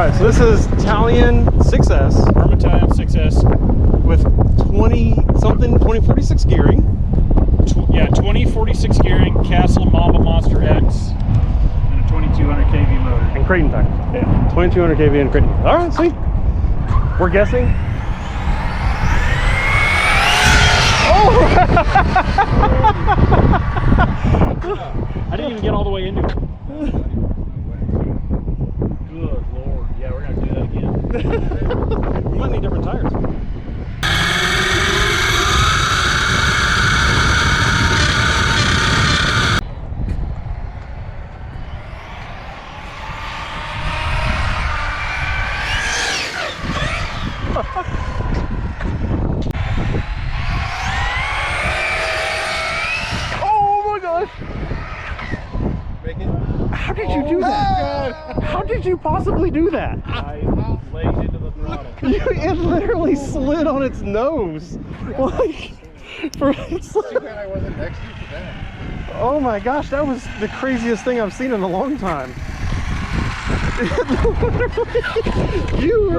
Alright, so this is Talion 6S. Arrma Talion 6S. With 2046 gearing. Yeah, 2046 gearing, Castle Mamba Monster X, and a 2200 kV motor. And Creighton tire. Yeah. 2200 kV and Creighton. Alright, sweet. We're guessing. Oh! I didn't even get all the way into it. Good Lord. Yeah, we're going to do that again. We might need different tires. Oh my gosh! How did you do that? How did you possibly do that? I laid into the throttle. It literally slid on its nose. Like, it's like, I wasn't next to you for that. oh my gosh, that was the craziest thing I've seen in a long time. You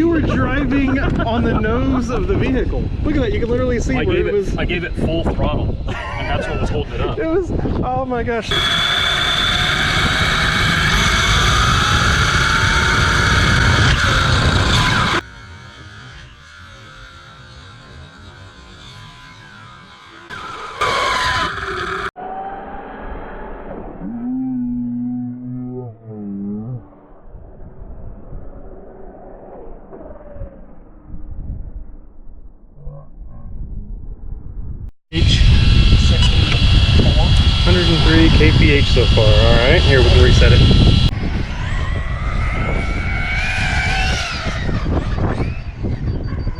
were driving on the nose of the vehicle. Look at that, you can literally see where it was. I gave it full throttle, and that's what was holding it up. It was, oh my gosh. H 103 kph so far. All right, here we can reset it.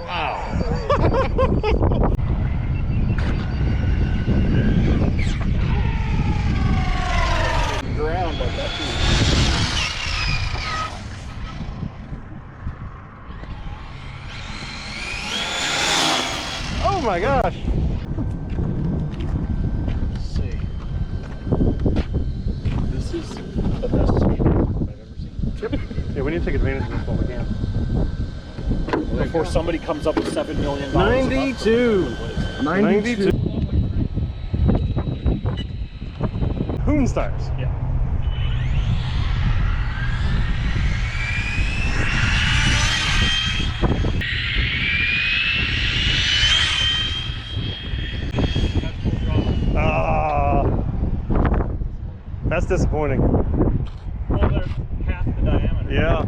Wow. Ground like that too. Oh my gosh. This is the best speed I've ever seen. Yep. Yeah, we need to take advantage of this while we can. Before somebody comes up with $7 million. 92. 92. Hoons tires. Yeah. That's disappointing. Well, they're half the diameter. Yeah.